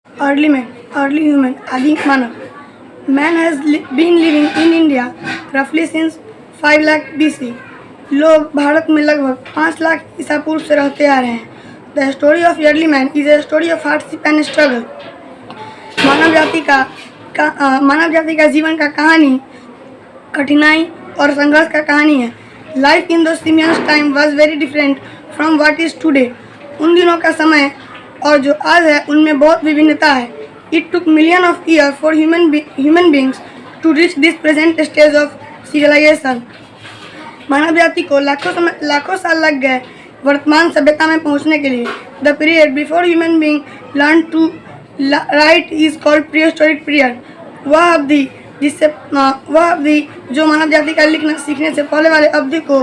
Early man, early human, आदि मानव. Man has been living in India roughly since 5 lakh BC. लोग भारत में लगभग 5 लाख ईसा पूर्व से रहते आ रहे हैं. The story of early man is a story of hardship and struggle. मानव जाति का जीवन का कहानी कठिनाई और संघर्ष का कहानी है. Life in those simians time was very different from what is today. उन दिनों का समय और जो आज है उनमें बहुत विभिन्नता है. It took millions of years for human beings to reach this present stage of civilization. मानव जाति को लाखों साल लग गए वर्तमान सभ्यता में पहुंचने के लिए. The period before human being learned to write is called prehistoric period. वह अवधि जो मानव जाति का लिखना सीखने से पहले वाले अवधि को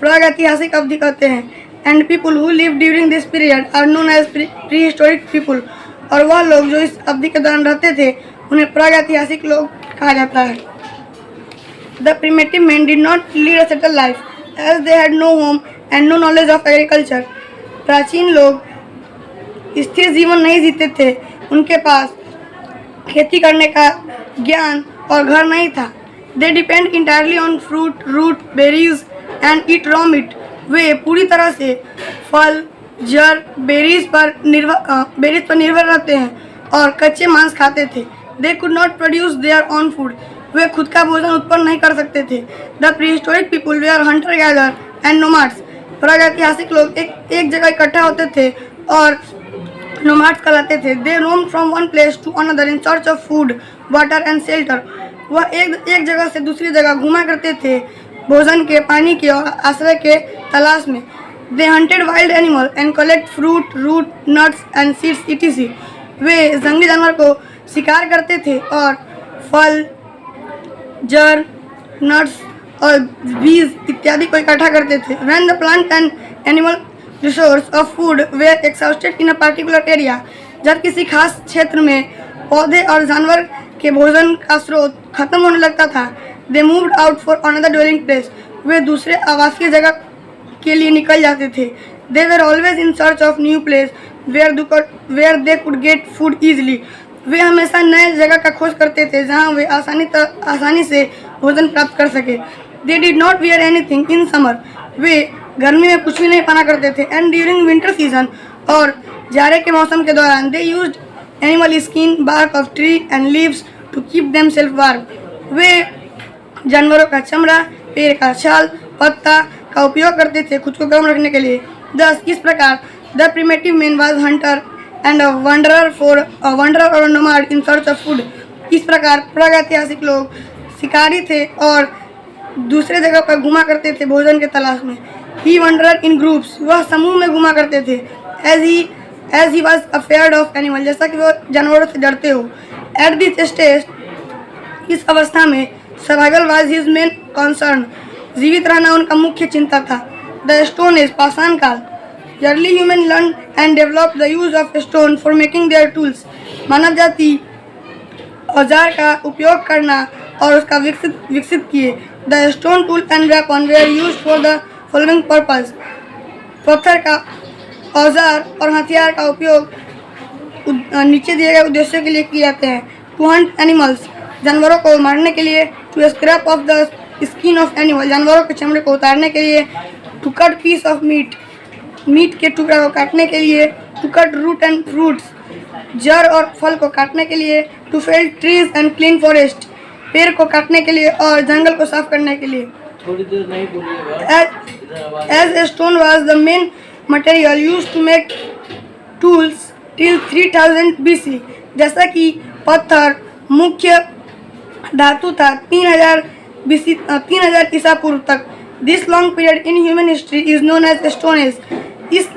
प्रागैतिहासिक अवधि कहते हैं. And people who lived during this period are known as prehistoric people. और वह लोग जो इस अवधि के दौरान रहते थे उन्हें प्रागैतिहासिक लोग कहा जाता है. The primitive men did not lead a settled life as they had no home and no knowledge of agriculture. प्राचीन लोग स्थिर जीवन नहीं जीते थे. उनके पास खेती करने का ज्ञान और घर नहीं था. They depend entirely on fruit, root, berries and eat raw meat. वे पूरी तरह से फल, जड़, बेरीज पर निर्भर रहते हैं और कच्चे मांस खाते थे. They could not produce their own food. वे खुद का भोजन उत्पन्न नहीं कर सकते थे. The prehistoric people were hunter gatherer and nomads. प्रागैतिहासिक लोग एक जगह इकट्ठा होते थे और nomads कहलाते थे. They roamed from one place to another in search of food, water and shelter. वह एक जगह से दूसरी जगह घूमा करते थे भोजन के, पानी के और आश्रय के तलाश में. They hunted wild animals and collect fruit, root, nuts and seeds etc. वे जंगली जानवर को शिकार करते थे और फल, जड़, नट्स और बीज इत्यादि को इकट्ठा करते थे. When the plant and animal resource of food were exhausted in a particular area, जब किसी खास क्षेत्र में पौधे और जानवर के भोजन का स्रोत खत्म होने लगता था, they moved out for another dwelling place. वे दूसरे आवासीय जगह के लिए निकल जाते थे. They were always in search of new place where they could get food easily. वे हमेशा नए जगह का खोज करते थे जहां वे आसानी से भोजन प्राप्त कर सके. They did not wear anything in summer. वे गर्मी में कुछ भी नहीं पहना करते थे. And during winter season और जाड़े के मौसम के दौरान they used animal skin, bark of tree and leaves to keep themselves warm. वे जानवरों का चमड़ा, पेड़ का छाल, पत्ता का उपयोग करते थे खुद को गर्म रखने के लिए. Thus इस प्रकार the primitive man was hunter and a wanderer or a nomad in search of food. इस प्रकार प्रागैतिहासिक लोग शिकारी थे और दूसरे जगह पर घुमा करते थे भोजन के तलाश में. He wandered in groups. वह समूह में घुमा करते थे. As he was afraid of animal. जैसा कि वो जानवरों से डरते हो. At this stage इस अवस्था में survival was his main concern. जीवित रहना उनका मुख्य चिंता था. The stone age, पाषाण काल. Early human learned and developed the use of stone for making their tools. मानव जाति औजार का उपयोग करना और उसका विकसित किए. The stone tool and weapon were used for the following purpose. पत्थर का औजार और हथियार का उपयोग नीचे दिए गए उद्देश्यों के लिए किए जाते हैं. To hunt animals, जानवरों को मारने के लिए. To scrape off the skin of animal, जानवरों के चमड़े को उतारने के लिए. To cut piece of meat, meat के टुकड़ा को काटने के लिए. To cut root and fruits, जड़ और फल को काटने के लिए. To fell trees and clean forest, पेड़ को काटने के लिए और जंगल को साफ करने के लिए. थोड़ी देर नहीं बोलिएगा. As a stone was the main material used to make tools till 3000 BC. जैसा कि पत्थर मुख्य धातु था 3000 ईसा पूर्व तक. This long period in human history is known as Stone Age. इस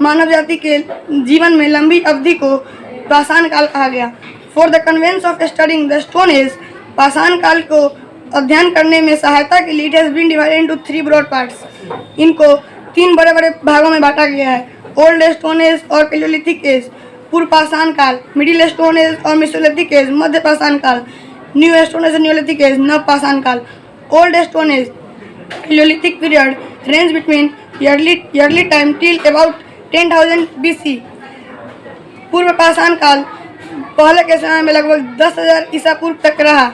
मानव जाति के जीवन में लंबी अवधि को पाषाण काल कहा गया. For the convenience of studying the Stone Age, पाषाण काल को अध्ययन करने में सहायता के लिए it has been divided into 3 broad parts. इनको 3 बड़े-बड़े भागों में बांटा गया है. Old Stone Age और Paleolithic Age, पूर्व पाषाण काल. Middle Stone Age और Mesolithic Age, मध्य पाषाण काल. New Stone Age और Neolithic Age, नव पाषाण काल. Old Stone Age, Paleolithic period, range between early time till about 10,000 BC. पूर्व पाषाण काल पहले के समय में लगभग 10,000 ईसा पूर्व तक रहा।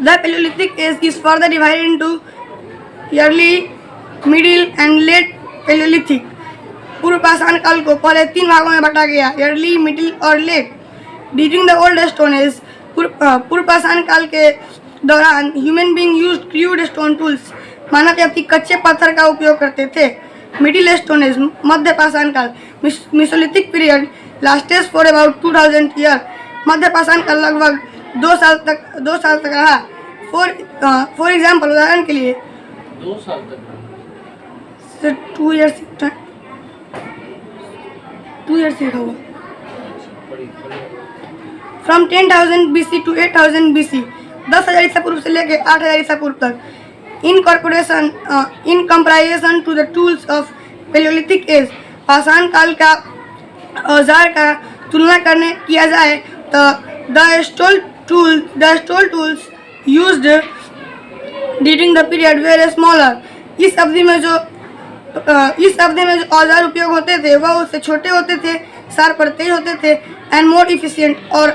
The Palaeolithic age is further divided into early, middle and late Palaeolithic. पूर्व पाषाण काल को पहले 3 भागों में बांटा गया, अर्ली, मिडिल और late. During the old stone age, पूर्व पाषाण काल के दौरान human being used crude stone tools, मानव जाति कच्चे पत्थर का उपयोग करते थे। मिडिल स्टोन एज, मध्य पाषाण काल, mesolithic period lasted for about 2000 year. मध्य पाषाण काल लगभग 2 साल तक रहा। फॉर एग्जाम्पल, उदाहरण के लिए 2 साल तक 2 ईयर्स लिखा हुआ। फ्रॉम 10,000 BC टू 8,000 BC, 10,000 ईसा पूर्व से लेकर 8,000 ईसा पूर्व तक। In comparison to the tools of palaeolithic age, पाषाण काल का औजार का तुलना किया जाए तो the stone tools used during the period were smaller. इस अवधि में जो औजार उपयोग होते थे वह उससे छोटे होते थे, सार पर तेज होते थे एंड मोर इफिशिएंट और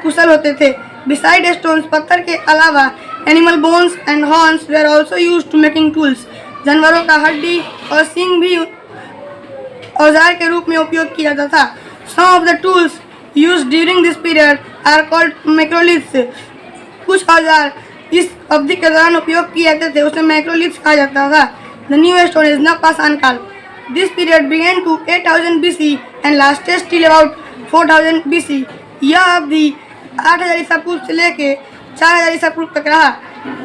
कुशल होते थे। बिसाइड स्टोन्स, पत्थर के अलावा animal bones and horns were also used to making tools. जानवरों का हड्डी और सींग भी औजार के रूप में उपयोग किया जाता था। Some of the tools used during this period are called macroliths. कुछ औजार इस अवधि के दौरान उपयोग किए जाते थे, उसे मैक्रोलिथ्स कहा जाता था। द न्यू स्टोन एज, नव पाषाण काल, this period began to 8,000 BC and lasted till about 4,000 BC। यह अवधि 8,000 ईसा पूर्व से लेके 4,000 ईसा पूर्व तक रहा।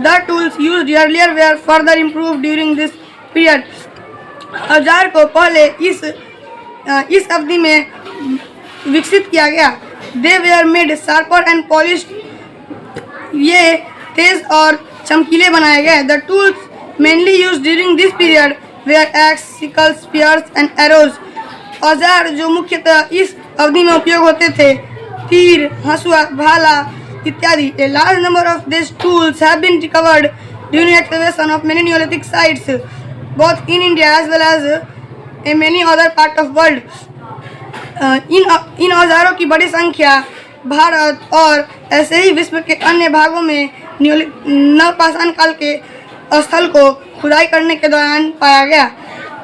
The tools used earlier were further improve during this period. औजार को पहले इस अवधि में विकसित किया गया। They were made sharper and polished. ये तेज और चमकीले बनाए गए। The tools mainly used during this period were axe, sickle, spears and arrows. औजार जो मुख्यतः इस अवधि में उपयोग होते थे, तीर, हंसुआ, भाला इत्यादि। A large number of these tools have been recovered during excavation of many Neolithic sites, both in India as well as in many other parts of world. इन औजारों की बड़ी संख्या भारत और ऐसे ही विश्व के अन्य भागों में नवपाषाण काल के स्थल को खुदाई करने के दौरान पाया गया।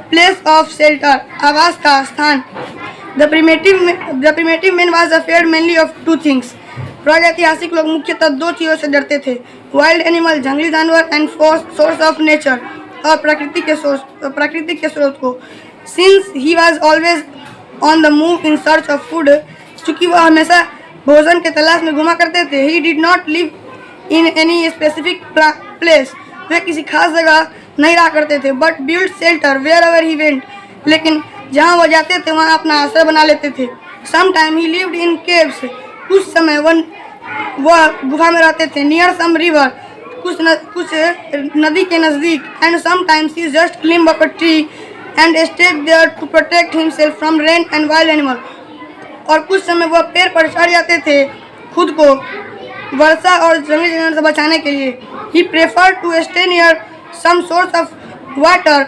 प्लेस ऑफ शेल्टर, आवास का स्थान। The primitive man was afraid mainly of 2 things. प्रागैतिहासिक लोग मुख्यतः 2 चीज़ों से डरते थे, वाइल्ड एनिमल, जंगली जानवर, एंड सोर्स ऑफ नेचर, और प्राकृतिक के स्रोत को। Since he was always on the move in search of food, चूँकि वह हमेशा भोजन के तलाश में घुमा करते थे। He did not live in any specific place, वे किसी खास जगह नहीं रहा करते थे। But build shelter wherever he went, लेकिन जहाँ वह जाते थे वहाँ अपना आश्रय बना लेते थे। Some time he lived in caves, कुछ समय वह गुफा में रहते थे। नियर सम रिवर, कुछ नदी के नज़दीक। And sometimes he just climb up a tree and stayed there to protect himself from rain and wild animal. और कुछ समय वह पेड़ पर चढ़ जाते थे खुद को वर्षा और जंगली जानवर से बचाने के लिए। He prefer to stay near some source of water,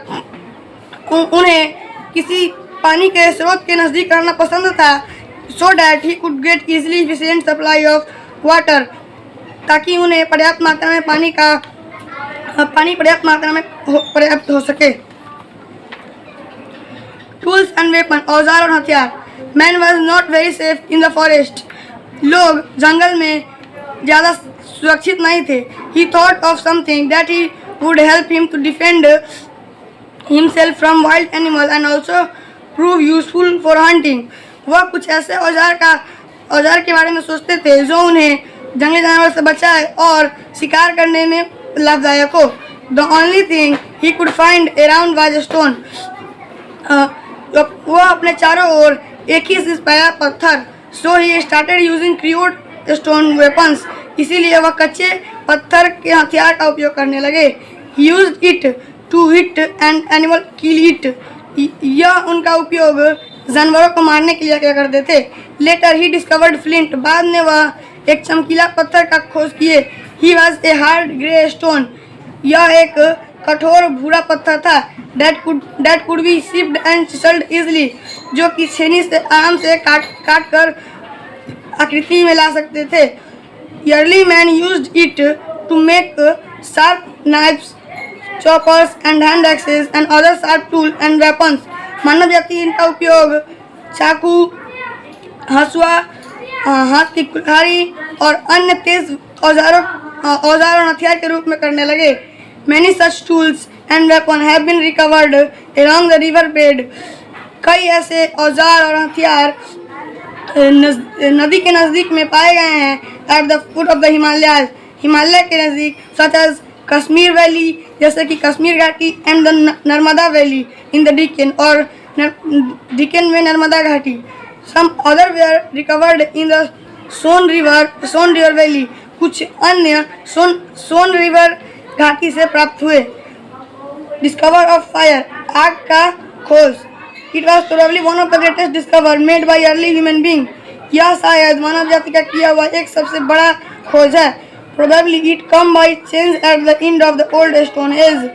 उन्हें किसी पानी के स्रोत के नज़दीक रहना पसंद था। So that he could get easily efficient supply of water, ताकि उन्हें पर्याप्त मात्रा में पानी पर्याप्त हो सके। टूल्स एंड वेपन, औजार और हथियार। Man was not very safe in the forest, लोग जंगल में ज़्यादा सुरक्षित नहीं थे। He thought of something that he would help him to defend himself from wild animal and also prove useful for hunting. वह कुछ ऐसे औजार के बारे में सोचते थे जो उन्हें जंगली जानवर से बचाए और शिकार करने में लाभदायक हो। The only thing he could find around was stone, वह अपने चारों ओर एक ही चीज पाया, पत्थर। So he started using crude stone weapons, इसीलिए वह कच्चे पत्थर के हथियार का उपयोग करने लगे। Used it to hit and animal kill it, यह उनका उपयोग जानवरों को मारने के लिए क्या करते थे। लेटर ही डिस्कवर्ड फ्लिंट, बाद में वह एक चमकीला पत्थर का खोज किए। He was a hard grey stone, यह एक कठोर भूरा पत्थर था। That could be chipped and chiselled easily, जो कि छेनी से आराम से काट कर आकृति में ला सकते थे। Early man used it to make sharp knives, choppers and hand axes and other sharp tool and weapons. मानव जाति इनका उपयोग चाकू, हंसुआ, हाथ की कुल्हाड़ी और अन्य तेज औजारों और हथियार के रूप में करने लगे। Many such tools and weapons have been recovered along the river bed. कई ऐसे औजार और हथियार नदी के नज़दीक में पाए गए हैं at the foot of the Himalayas, Himalaya के नज़दीक, सच एज कश्मीर वैली, जैसे कि कश्मीर घाटी, and the Narmada valley in the Deccan, और डिकेन में नर्मदा घाटी। Some other were recovered in the Son river valley, कुछ अन्य सोन रिवर घाटी से प्राप्त हुए। डिस्कवर ऑफ फायर, आग का खोज। It was probably one of the greatest discover made by early human being, यह शायद मानव जाति का किया हुआ एक सबसे बड़ा खोज है। Probably it come by change at the end of the old stone as,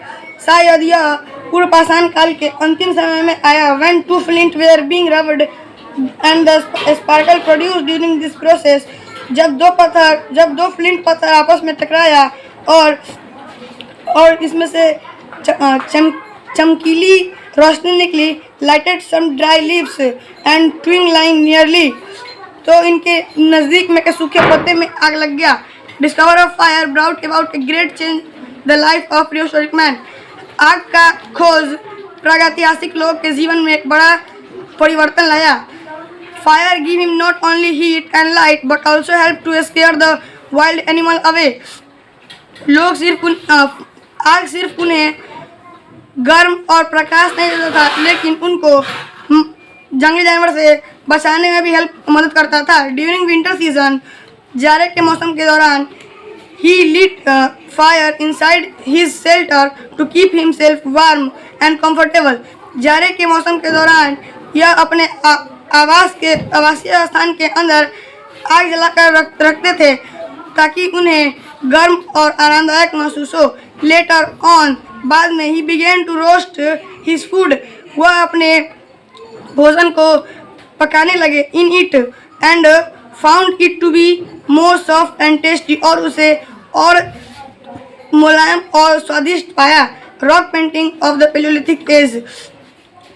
शायद यह पूर्व पाषाण काल के अंतिम समय में आया। When two flint were being rubbed and the sparkle produced during this process, जब दो फ्लिंट पत्थर आपस में टकराया और इसमें से चमकीली रोशनी निकली। Lighted some dry leaves and twig lying nearly, तो इनके नज़दीक में के सूखे पत्ते में आग लग गया। Discover of fire brought about a great change the life of prehistoric man, आग का खोज प्रागैतिहासिक लोग के जीवन में एक बड़ा परिवर्तन लाया। Fire give him not only heat and light but also help to scare the wild animal away, आग सिर्फ उन्हें गर्म और प्रकाश नहीं देता था, लेकिन उनको जंगली जानवर से बचाने में भी मदद करता था। ड्यूरिंग विंटर सीजन, जाड़े के मौसम के दौरान, he lit fire inside his shelter to keep himself warm and comfortable, जाड़े के मौसम के दौरान यह अपने आवासीय स्थान के अंदर आग जलाकर रखते थे ताकि उन्हें गर्म और आरामदायक महसूस हो। लेटर ऑन, बाद में he began to roast his food, वह अपने भोजन को पकाने लगे। In it and found it to be more soft and tasty, और उसे और मुलायम और स्वादिष्ट पाया। Rock painting of the palaeolithic age,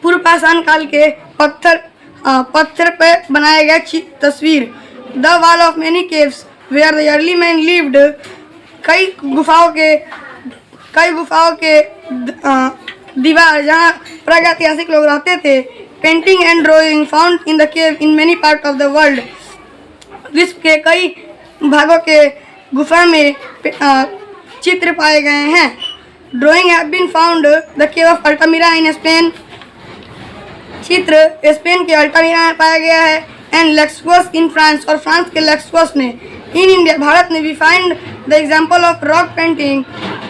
पूर्व पाषाण काल के पत्थर पर बनाए गए तस्वीर। The wall of many caves where the early man lived, कई गुफाओं के दीवार जहाँ प्रागैतिहासिक लोग रहते थे। Painting and drawing found in the cave in many part of the world, विश्व के कई भागों के गुफा में चित्र पाए गए हैं। Drawing have been found the cave of Altamira in Spain, चित्र स्पेन के अल्टामिरा में पाया गया है। एंड लेक्सवस इन फ्रांस, और फ्रांस के लेक्सवस में। इन इंडिया, भारत में we find the example of rock painting,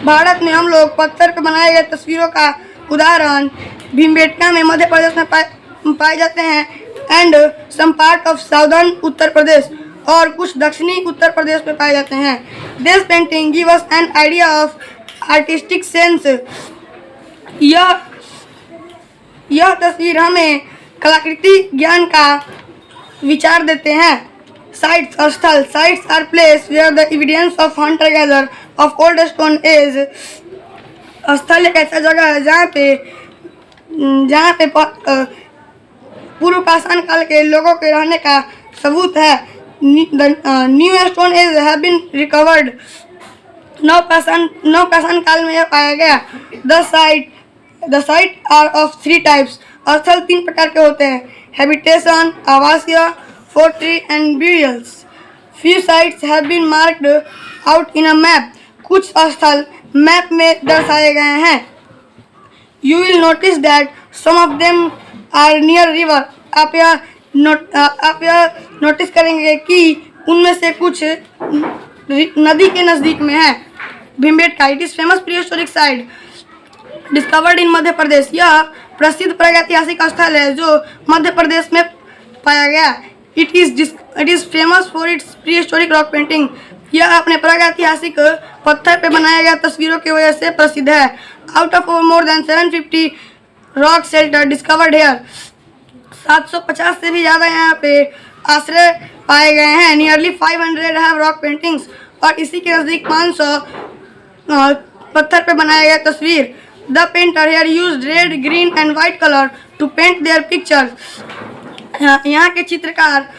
Bharat में हम लोग पत्थर पर बनाए गए तस्वीरों का उदाहरण भीमबेटका में मध्य प्रदेश में पाए जाते हैं। And some part of southern Uttar Pradesh, और कुछ दक्षिणी उत्तर प्रदेश में पाए जाते हैं। This painting give us an idea of artistic sense, यह तस्वीर हमें कलाकृति ज्ञान का विचार देते हैं। साइट्स, स्थल, sites are place where the evidence of hunter gather of old stone age, स्थल एक ऐसा जगह है जहाँ पे पूर्व पाषाण काल के लोगों के रहने का सबूत है। New stone age have been recovered, नव पाषाण काल में यह पाया गया। The site are of 3 types, स्थल 3 प्रकार के होते हैं। हैबिटेशन, आवासीय, fortress and burials. Few sites have been marked out in a map, कुछ स्थल मैप में दर्शाए गए हैं। You will notice that some of them are near river, आप यह नोटिस करेंगे कि उनमें से कुछ नदी के नज़दीक में है। Bhimbetka, it is famous prehistoric site discovered in Madhya Pradesh, यह प्रसिद्ध प्रागैतिहासिक स्थल है जो मध्य प्रदेश में पाया गया। It is famous for its prehistoric rock painting, यह अपने प्रागैतिहासिक पत्थर पे बनाए गए तस्वीरों की वजह से प्रसिद्ध है। Out of more than 750 rock shelter discovered here, 750 से भी ज़्यादा यहाँ पे आश्रय पाए गए हैं। नियरली 500 हैव रॉक पेंटिंग्स, और इसी के नज़दीक 500 पत्थर पे बनाया गया तस्वीर। The painter here use red, green and white colour to paint their pictures. यहाँ के चित्रकार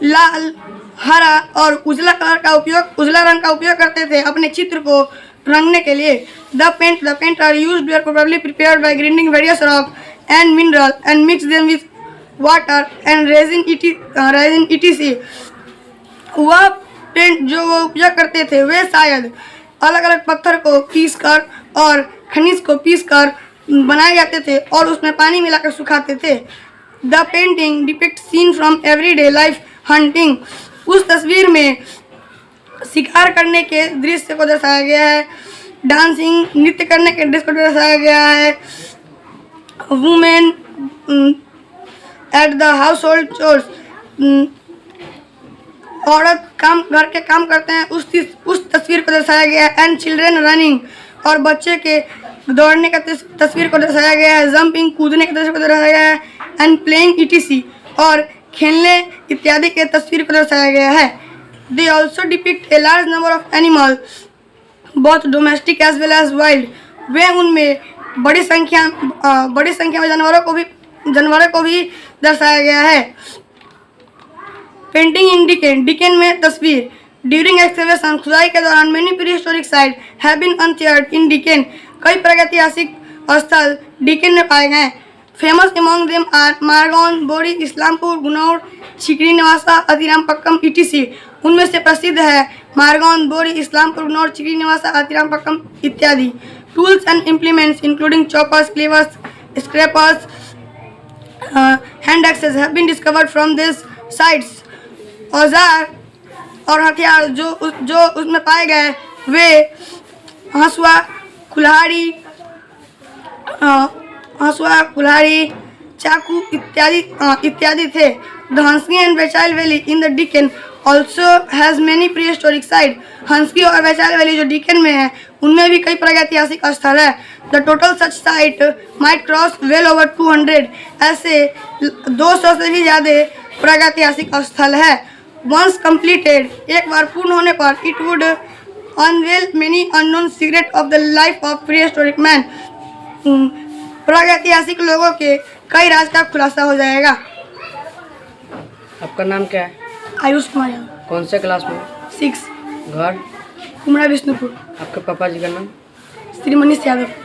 लाल, हरा और उजला रंग का उपयोग करते थे अपने चित्र को रंगने के लिए। The painter used were probably prepared by grinding various rock and mineral and mix them with water and resin etc. वह पेंट जो वो उपयोग करते थे वे शायद अलग अलग पत्थर को पीसकर और खनिज को पीसकर बनाए जाते थे और उसमें पानी मिलाकर सुखाते थे। The painting depict scene from everyday life hunting. उस तस्वीर में शिकार करने के दृश्य को दर्शाया गया है, डांसिंग नृत्य करने के दृश्य को दर्शाया गया है, women at the house hold chores, औरत घर के काम करते हैं उस तस्वीर को दर्शाया गया है। एंड चिल्ड्रेन रनिंग, और बच्चे के दौड़ने का तस्वीर को दर्शाया गया है। जंपिंग, कूदने के तस्वीर को दर्शाया गया है। And playing etc. और खेलने इत्यादि के तस्वीर को दर्शाया गया है। They also depict a large number of animal both domestic as well as wild. वे उनमें बड़ी संख्या में जानवरों को भी दर्शाया गया है। पेंटिंग इन डिकेन में तस्वीर। ड्यूरिंग एक्सकवेशन, खुदाई के दौरान many prehistoric site have been unearthed in Deccan. कई प्रागैतिहासिक स्थल डिकेन में पाए गए। Famous among them are Margaon, Bori, Islampur, Gunaur, छिकरी Nevasa, Attirampakkam etc. उनमें से प्रसिद्ध है मारगोन, बोरी, इस्लामपुर, गुनौर, छिकरी निवासा, अतिरामपक्कम इत्यादि। Tools and implements including choppers, cleavers, scrapers, hand axes have been discovered from this sites. औजार और हथियार जो उसमें पाए गए वे हंसुआ, कुल्हाड़ी, चाकू इत्यादि थे। The Hunsgi and Vaishali valley in the Deccan also has many prehistoric site. Hunsgi और वैशाली वैली जो डिकेन में है उनमें भी कई प्रागैतिहासिक स्थल है। The total such site might cross well over 200। ऐसे 200 से भी ज़्यादा प्रागैतिहासिक स्थल है। वंस कंप्लीटेड, एक बार पूर्ण होने पर, it would unveil many unknown secret of the life of prehistoric man. प्रागैतिहासिक लोगों के कई राज का खुलासा हो जाएगा। आपका नाम क्या है? आयुष कुमार यादव। कौन से क्लास में? 6। घर? कुमरा विष्णुपुर। आपके पापा जी का नाम? श्री मनीष यादव।